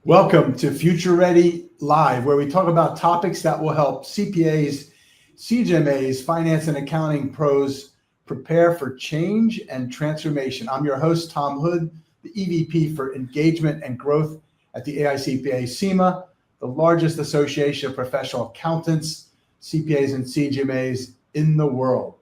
Welcome to Future Ready Live, where we talk about topics that will help CPAs, CGMAs, finance and accounting pros prepare for change and transformation. I'm your host, Tom Hood, the EVP for Engagement and Growth at the AICPA CIMA, the largest association of professional accountants, CPAs, and CGMAs in the world.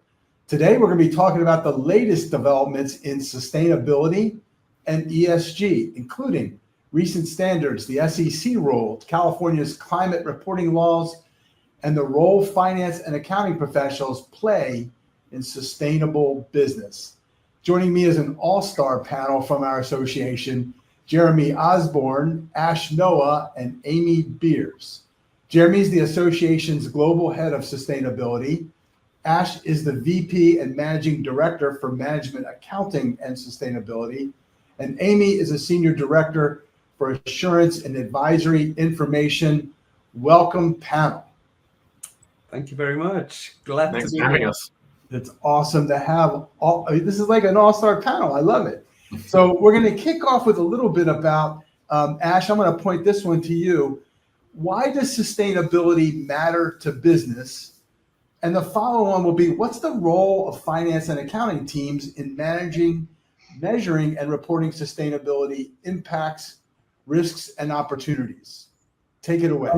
Today, we're going to be talking about the latest developments in sustainability and ESG, including recent standards, the SEC rule, California's climate reporting laws, and the role finance and accounting professionals play in sustainable business. Joining me is an all-star panel from our association, Jeremy Osborn, Ash Noah, and Amy Beers. Jeremy is the association's global head of sustainability. Ash is the VP and managing director for management accounting and sustainability. And Amy is a senior director for assurance and advisory information. Welcome, panel. Thank you very much. Glad Thanks to be for having here. us. It's awesome to have this is like an all-star panel. I love it. So we're going to kick off with a little bit about, Ash, I'm going to point this one to you. Why does sustainability matter to business? And the follow-on will be, what's the role of finance and accounting teams in managing, measuring, and reporting sustainability impacts, risks, and opportunities? Take it away.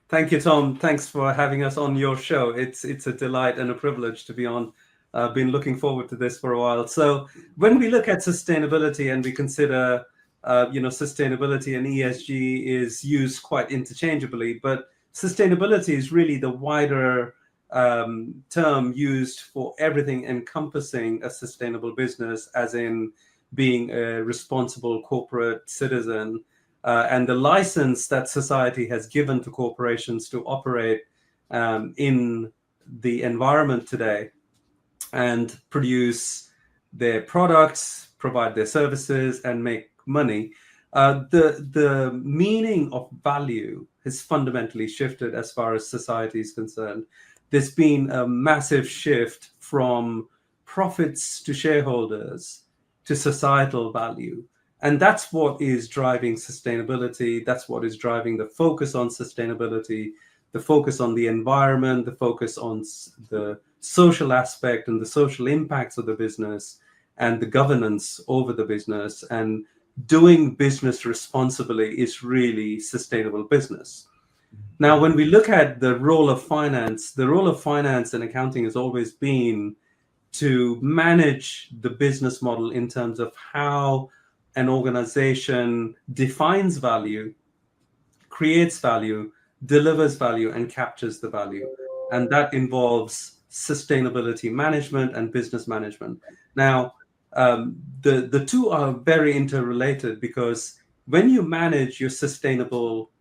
Thank you, Tom. Thanks for having us on your show. It's a delight and a privilege to be on. I've been looking forward to this for a while. So when we look at sustainability and we consider, sustainability and ESG is used quite interchangeably, but sustainability is really the wider term used for everything encompassing a sustainable business, as in being a responsible corporate citizen, and the license that society has given to corporations to operate in the environment today and produce their products, provide their services, and make money. The meaning of value has fundamentally shifted as far as society is concerned. There's been a massive shift from profits to shareholders to societal value. And that's what is driving sustainability. That's what is driving the focus on sustainability, the focus on the environment, the focus on the social aspect and the social impacts of the business and the governance over the business. And doing business responsibly is really sustainable business. Now, when we look at the role of finance and accounting has always been to manage the business model in terms of how an organization defines value, creates value, delivers value, and captures the value. And that involves sustainability management and business management. Now, the two are very interrelated, because when you manage your sustainable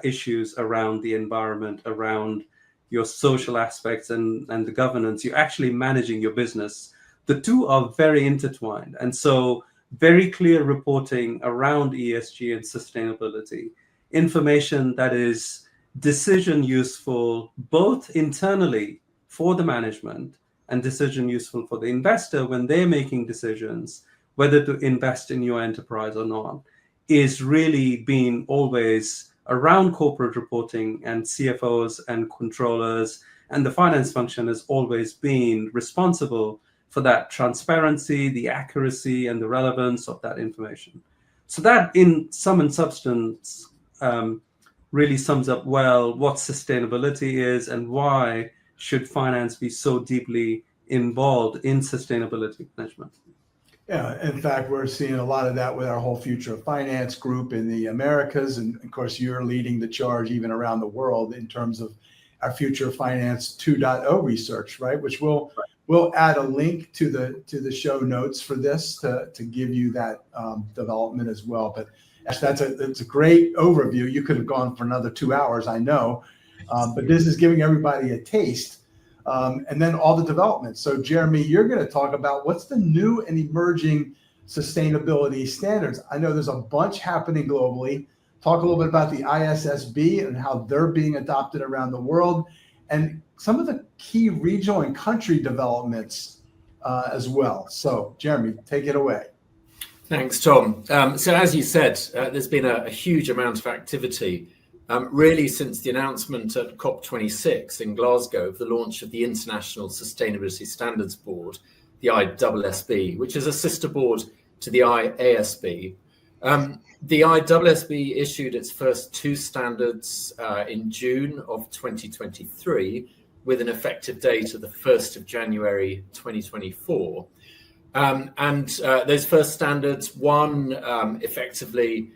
issues around the environment, around your social aspects and the governance, you're actually managing your business. The two are very intertwined. And so very clear reporting around ESG and sustainability, information that is decision useful both internally for the management and decision useful for the investor when they're making decisions whether to invest in your enterprise or not, is really being always around corporate reporting, and CFOs and controllers and the finance function has always been responsible for that transparency, the accuracy, and the relevance of that information. So that, in sum and substance, really sums up well what sustainability is and why should finance be so deeply involved in sustainability management. Yeah, in fact, we're seeing a lot of that with our whole Future of Finance group in the Americas. And of course, you're leading the charge even around the world in terms of our Future of Finance 2.0 research, right? Which we'll add a link to the show notes for this to give you that development as well. But that's a great overview. You could have gone for another 2 hours, I know, but this is giving everybody a taste. And then all the developments. So Jeremy, you're going to talk about what's the new and emerging sustainability standards. I know there's a bunch happening globally. Talk a little bit about the ISSB and how they're being adopted around the world, and some of the key regional and country developments as well. So Jeremy, take it away. Thanks, Tom. So as you said, there's been a huge amount of activity really since the announcement at COP26 in Glasgow of the launch of the International Sustainability Standards Board, the ISSB, which is a sister board to the IASB. The ISSB issued its first two standards in June of 2023 with an effective date of the 1st of January 2024. And those first standards, one effectively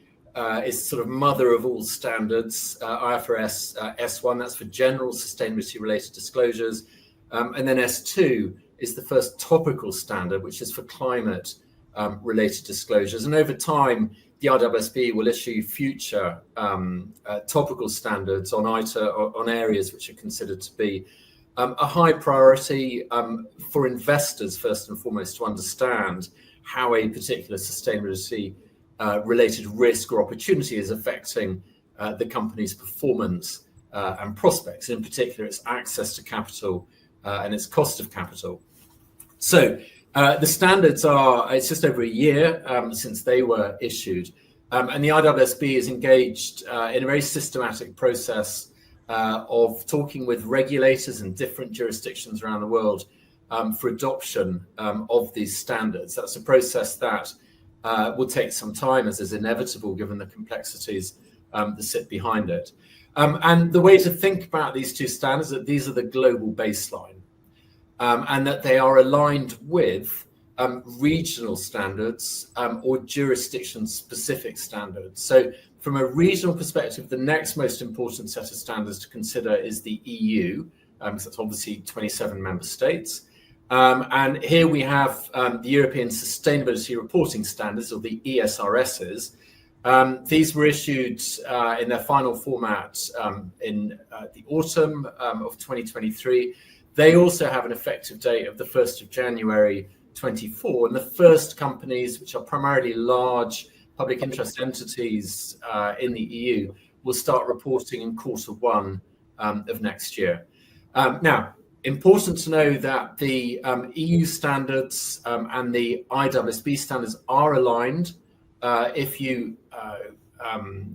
is sort of mother of all standards, IFRS S1, that's for general sustainability related disclosures. And then S2 is the first topical standard, which is for climate related disclosures. And over time, the ISSB will issue future topical standards on areas which are considered to be a high priority for investors, first and foremost, to understand how a particular sustainability related risk or opportunity is affecting the company's performance and prospects, in particular its access to capital and its cost of capital. So the standards it's just over a year since they were issued, and the ISSB is engaged in a very systematic process of talking with regulators in different jurisdictions around the world for adoption of these standards. That's a process that will take some time, as is inevitable given the complexities that sit behind it. And the way to think about these two standards is that these are the global baseline, and that they are aligned with regional standards or jurisdiction-specific standards. So from a regional perspective, the next most important set of standards to consider is the EU, because that's obviously 27 member states. And here we have the European Sustainability Reporting Standards, or the ESRSs. These were issued in their final format in the autumn of 2023. They also have an effective date of the 1st of January 24, and the first companies, which are primarily large public interest entities in the EU, will start reporting in Q1 of next year. Now, important to know that the EU standards and the ISSB standards are aligned. If you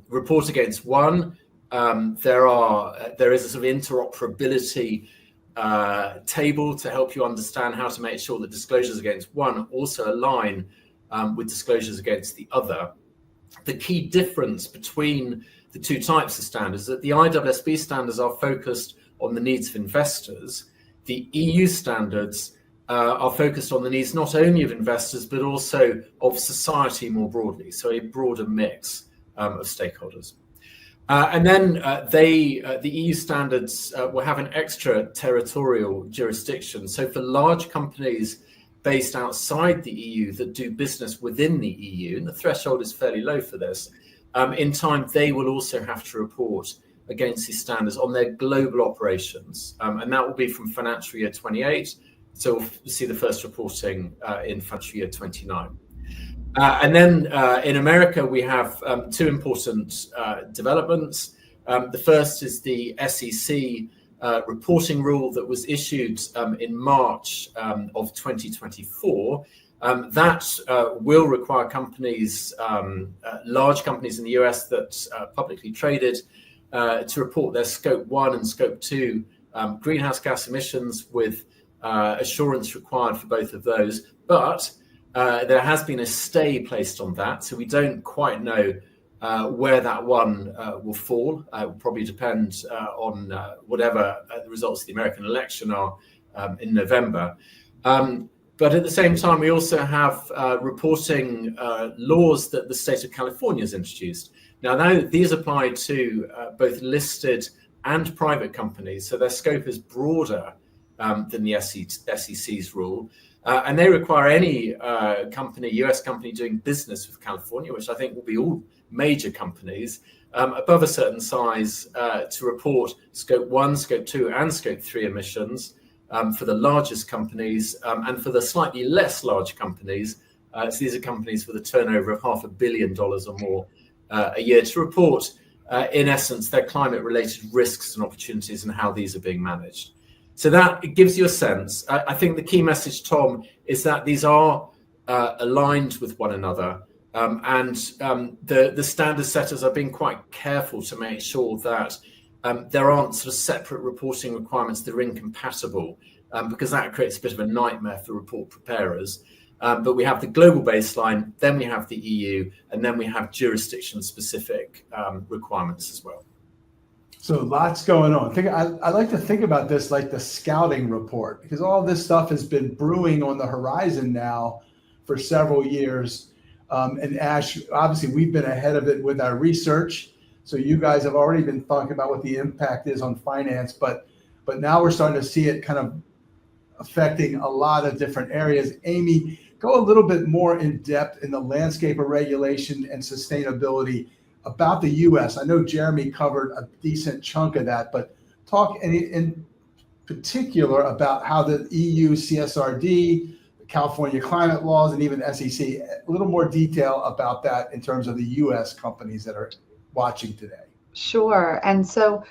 report against one, there is a sort of interoperability table to help you understand how to make sure that disclosures against one also align with disclosures against the other. The key difference between the two types of standards is that the ISSB standards are focused on the needs of investors. The EU standards are focused on the needs not only of investors, but also of society more broadly, so a broader mix of stakeholders. And then the EU standards will have an extraterritorial jurisdiction. So for large companies based outside the EU that do business within the EU, and the threshold is fairly low for this, in time they will also have to report against these standards on their global operations. And that will be from financial year 28. So we'll see the first reporting in financial year 29. And then in America, we have two important developments. The first is the SEC reporting rule that was issued in March of 2024. That will require companies, large companies in the US that are publicly traded, to report their Scope 1 and Scope 2 greenhouse gas emissions with assurance required for both of those. But there has been a stay placed on that, so we don't quite know where that one will fall. It will probably depend on whatever the results of the American election are in November. But at the same time, we also have reporting laws that the state of California has introduced. Now these apply to both listed and private companies, so their scope is broader than the SEC's rule. And they require any company, US company doing business with California, which I think will be all major companies, above a certain size to report Scope 1, Scope 2 and Scope 3 emissions for the largest companies, and for the slightly less large companies, so these are companies with a turnover of $500 million or more a year, to report, in essence, their climate-related risks and opportunities and how these are being managed. So that it gives you a sense. I think the key message, Tom, is that these are aligned with one another. The standard setters are being quite careful to make sure that there aren't sort of separate reporting requirements that are incompatible, because that creates a bit of a nightmare for report preparers. But we have the global baseline, then we have the EU, and then we have jurisdiction-specific requirements as well. So lots going on. I like to think about this like the scouting report, because all this stuff has been brewing on the horizon now for several years. And Ash, obviously, we've been ahead of it with our research. So you guys have already been talking about what the impact is on finance, but now we're starting to see it kind of affecting a lot of different areas. Amy, go a little bit more in depth in the landscape of regulation and sustainability about the U.S. I know Jeremy covered a decent chunk of that, but talk in particular about how the EU CSRD, the California climate laws, and even SEC, a little more detail about that in terms of the U.S. companies that are watching today. Sure. And so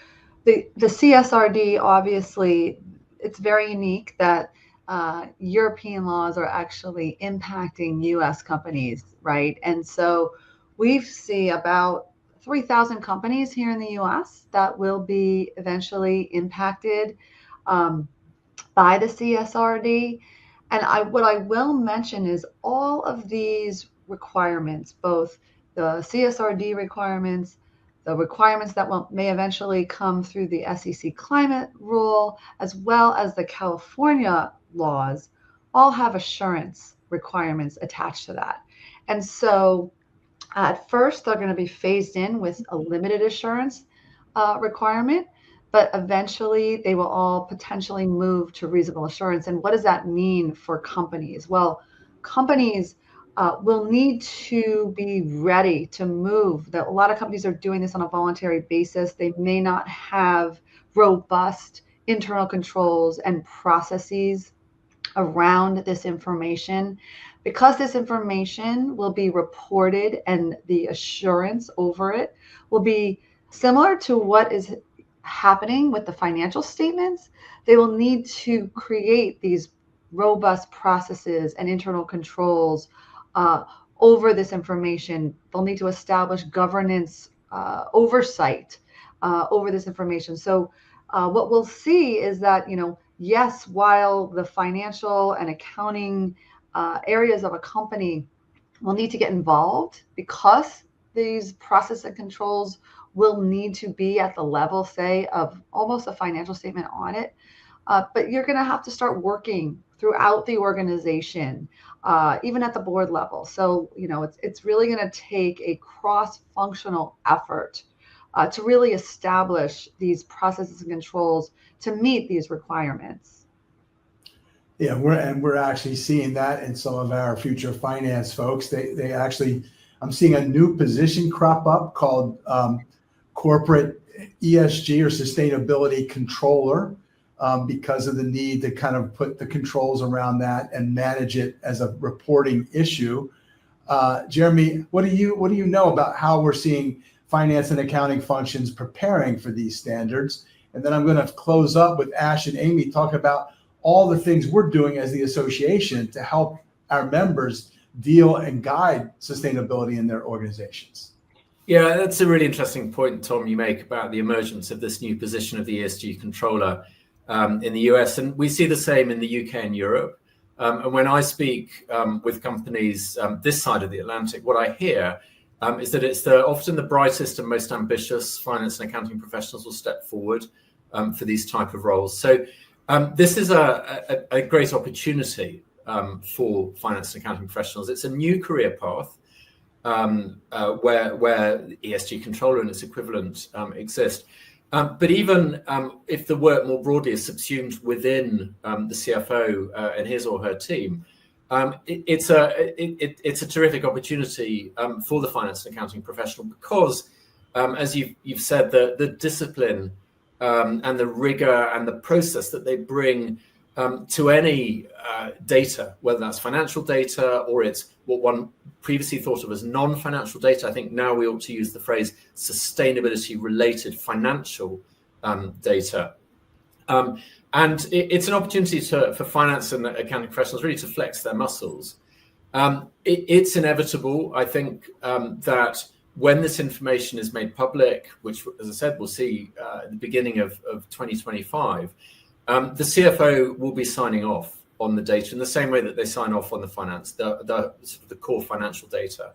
the CSRD, obviously, it's very unique that European laws are actually impacting U.S. companies, right? And so we see about 3,000 companies here in the U.S. that will be eventually impacted by the CSRD. And what I will mention is all of these requirements, both the CSRD requirements, the requirements that may eventually come through the SEC climate rule, as well as the California laws, all have assurance requirements attached to that. And so at first, they're going to be phased in with a limited assurance requirement, but eventually they will all potentially move to reasonable assurance. And what does that mean for companies? Well, companies will need to be ready to move. A lot of companies are doing this on a voluntary basis. They may not have robust internal controls and processes around this information. Because this information will be reported and the assurance over it will be similar to what is happening with the financial statements, they will need to create these robust processes and internal controls over this information. They'll need to establish governance oversight over this information. So what we'll see is that, yes, while the financial and accounting areas of a company will need to get involved because these process and controls will need to be at the level, say, of almost a financial statement audit. But you're going to have to start working throughout the organization, even at the board level. So, it's really going to take a cross-functional effort to really establish these processes and controls to meet these requirements. Yeah, we're actually seeing that in some of our future finance folks. They actually, I'm seeing a new position crop up called corporate ESG or sustainability controller, because of the need to kind of put the controls around that and manage it as a reporting issue. Jeremy, what do you know about how we're seeing finance and accounting functions preparing for these standards? And then I'm going to close up with Ash and Amy, talk about all the things we're doing as the association to help our members deal and guide sustainability in their organizations. Yeah, that's a really interesting point, Tom, you make about the emergence of this new position of the ESG controller in the US. And we see the same in the UK and Europe. And when I speak with companies this side of the Atlantic, what I hear is that it's often the brightest and most ambitious finance and accounting professionals will step forward for these type of roles. So this is a great opportunity for finance and accounting professionals. It's a new career path where ESG controller and its equivalent exist. But even if the work more broadly is subsumed within the CFO and his or her team, it's a terrific opportunity for the finance and accounting professional because, as you've said, the discipline and the rigor and the process that they bring to any data, whether that's financial data or it's what one previously thought of as non-financial data. I think now we ought to use the phrase sustainability-related financial data. And it's an opportunity for finance and accounting professionals really to flex their muscles It's inevitable, I think, that when this information is made public, which, as I said, we'll see at the beginning of 2025, the CFO will be signing off on the data in the same way that they sign off on the the core financial data.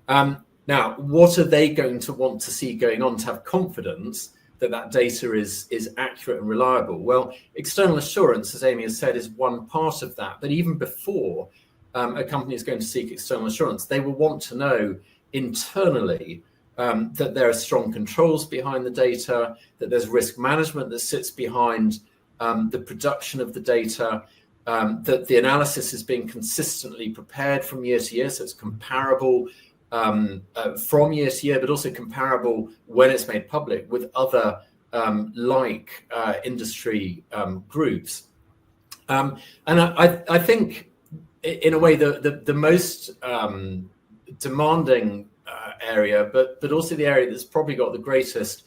Now, what are they going to want to see going on to have confidence that that data is accurate and reliable? Well, external assurance, as Amy has said, is one part of that. But even before a company is going to seek external assurance, they will want to know internally that there are strong controls behind the data, that there's risk management that sits behind the production of the data, that the analysis is being consistently prepared from year to year, so it's comparable from year to year, but also comparable when it's made public with other industry groups. And I think, in a way, the most demanding area, but also the area that's probably got the greatest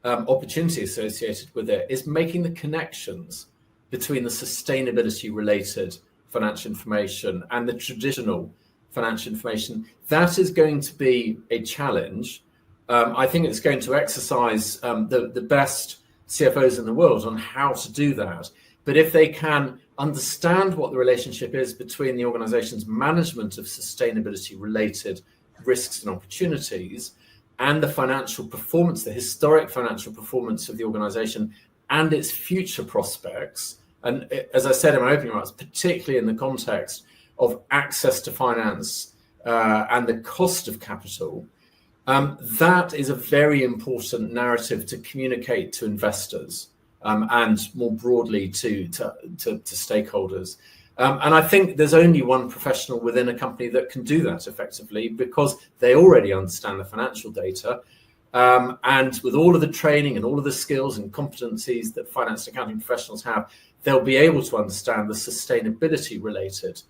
opportunity associated with it, is making the connections between the sustainability related financial information and the traditional financial information. That is going to be a challenge. I think it's going to exercise the best CFOs in the world on how to do that. But if they can understand what the relationship is between the organization's management of sustainability related risks and opportunities and the financial performance, the historic financial performance of the organization and its future prospects, and as I said in my opening remarks, particularly in the context of access to finance and the cost of capital, that is a very important narrative to communicate to investors and more broadly to stakeholders. And I think there's only one professional within a company that can do that effectively, because they already understand the financial data. And with all of the training and all of the skills and competencies that finance and accounting professionals have, they'll be able to understand the sustainability related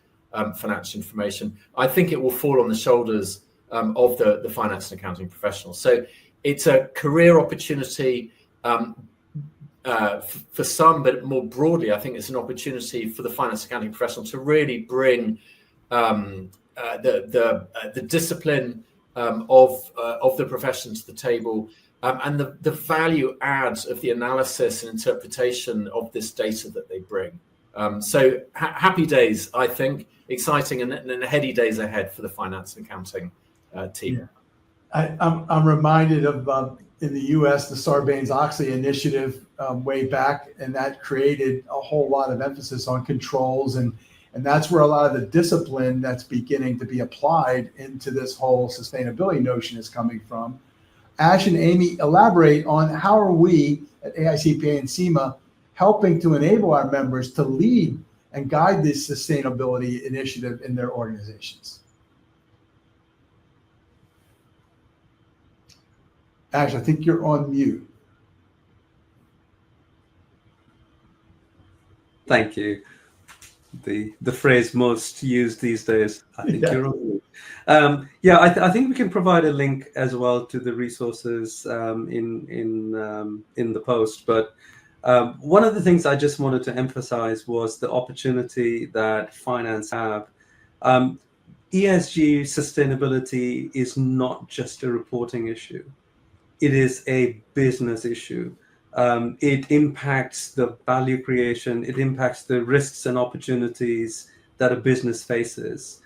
financial information. I think it will fall on the shoulders of the finance and accounting professionals. So it's a career opportunity for some, but more broadly, I think it's an opportunity for the finance and accounting professional to really bring the discipline of the profession to the table, and the value add of the analysis and interpretation of this data that they bring. So happy days, I think, exciting and heady days ahead for the finance and accounting team. Yeah. I'm reminded of in the U.S. the Sarbanes-Oxley initiative way back, and that created a whole lot of emphasis on controls, and that's where a lot of the discipline that's beginning to be applied into this whole sustainability notion is coming from. Ash and Amy, elaborate on how are we at AICPA and CIMA helping to enable our members to lead and guide this sustainability initiative in their organizations. Ash, I think you're on mute. Thank you. The phrase most used these days. I think you're on mute. I think we can provide a link as well to the resources in the post. But one of the things I just wanted to emphasize was the opportunity that finance have. ESG sustainability is not just a reporting issue. It is a business issue. It impacts the value creation. It impacts the risks and opportunities that a business faces.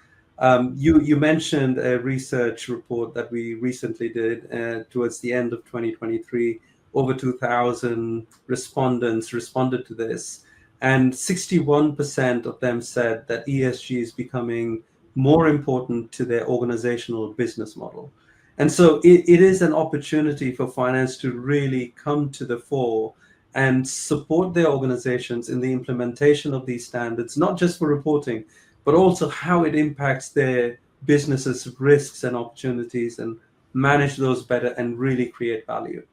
You mentioned a research report that we recently did towards the end of 2023. Over 2,000 respondents responded to this, and 61% of them said that ESG is becoming more important to their organizational business model. And so it is an opportunity for finance to really come to the fore and support their organizations in the implementation of these standards, not just for reporting, but also how it impacts their businesses' risks and opportunities, and manage those better and really create value.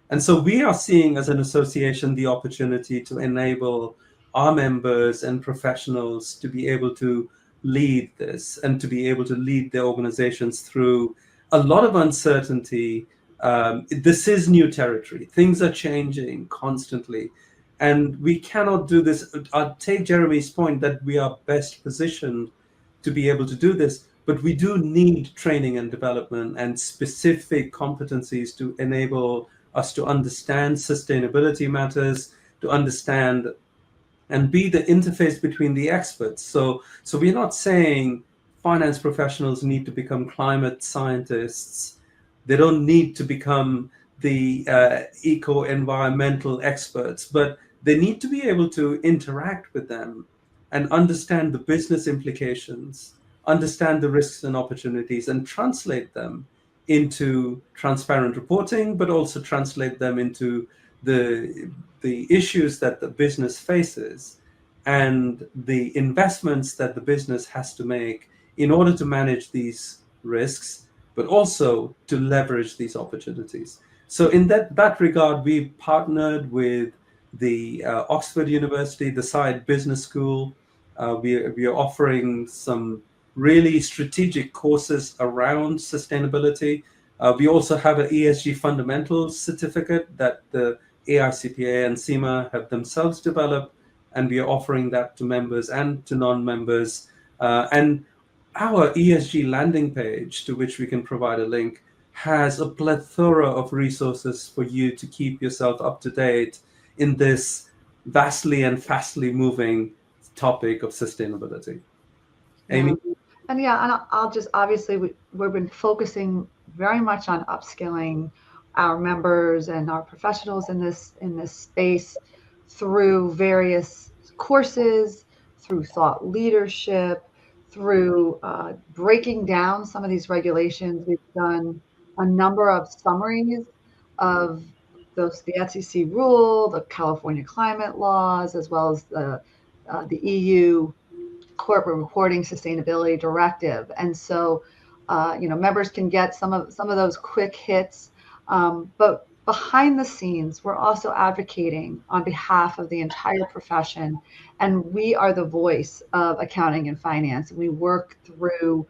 And so we are seeing as an association the opportunity to enable our members and professionals to be able to lead this and to be able to lead their organizations through a lot of uncertainty. This is new territory. Things are changing constantly. And we cannot do this. I'll take Jeremy's point that we are best positioned to be able to do this, but we do need training and development and specific competencies to enable us to understand sustainability matters, to understand and be the interface between the experts. So we're not saying finance professionals need to become climate scientists. They don't need to become the eco-environmental experts, but they need to be able to interact with them and understand the business implications, understand the risks and opportunities, and translate them into transparent reporting, but also translate them into the issues that the business faces and the investments that the business has to make in order to manage these risks, but also to leverage these opportunities. So in that regard, we partnered with the Oxford University, the Side Business School. We are offering some really strategic courses around sustainability. We also have an ESG fundamentals certificate that the AICPA and CIMA have themselves developed, and we are offering that to members and to non-members. And our ESG landing page, to which we can provide a link, has a plethora of resources for you to keep yourself up to date in this vastly and fastly moving topic of sustainability. Amy? And I'll just, obviously we've been focusing very much on upskilling our members and our professionals in this space through various courses, through thought leadership, through breaking down some of these regulations. We've done a number of summaries of the SEC rule, the California climate laws, as well as the EU corporate reporting sustainability directive. And so, members can get some of those quick hits. But behind the scenes, we're also advocating on behalf of the entire profession, and we are the voice of accounting and finance. We work through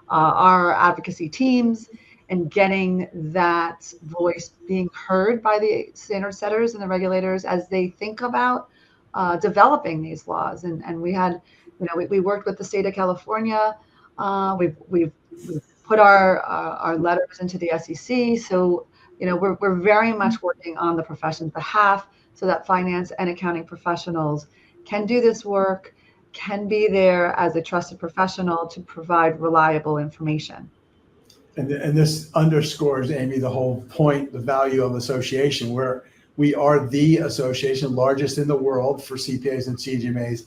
our advocacy teams and getting that voice being heard by the standard setters and the regulators as they think about developing these laws. And we had, we worked with the state of California. We've put our letters into the SEC. So, we're very much working on the profession's behalf so that finance and accounting professionals can do this work, can be there as a trusted professional to provide reliable information. And this underscores, Amy, the whole point, the value of association, where we are the association largest in the world for CPAs and CGMAs,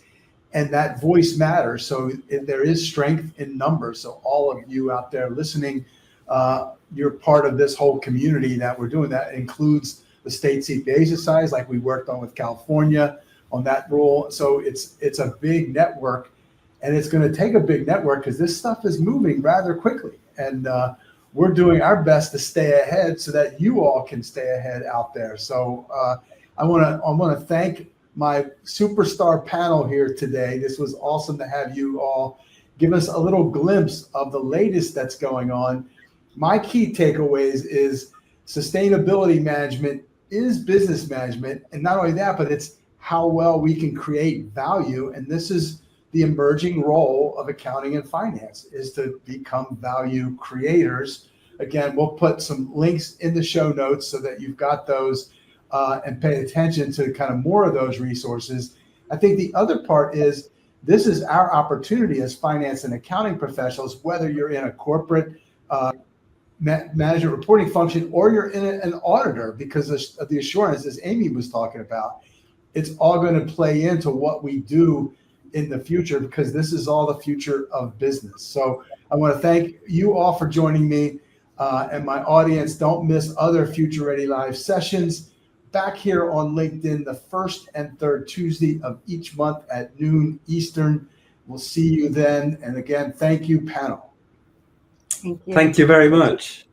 and that voice matters. So there is strength in numbers. So all of you out there listening, you're part of this whole community that we're doing. That includes the state CPA societies, like we worked on with California on that rule. So it's a big network, and it's going to take a big network because this stuff is moving rather quickly. And we're doing our best to stay ahead so that you all can stay ahead out there. So I want to thank my superstar panel here today. This was awesome to have you all give us a little glimpse of the latest that's going on. My key takeaways is sustainability management is business management. And not only that, but it's how well we can create value. And this is the emerging role of accounting and finance, is to become value creators. Again, we'll put some links in the show notes so that you've got those and pay attention to kind of more of those resources. I think the other part is this is our opportunity as finance and accounting professionals, whether you're in a corporate management reporting function or you're in an auditor, because of the assurance, as Amy was talking about, it's all going to play into what we do in the future, because this is all the future of business. So I want to thank you all for joining me and my audience. Don't miss other Future Ready Live sessions back here on LinkedIn the first and third Tuesday of each month at noon Eastern. We'll see you then. And again, thank you, panel. Thank you. Thank you very much.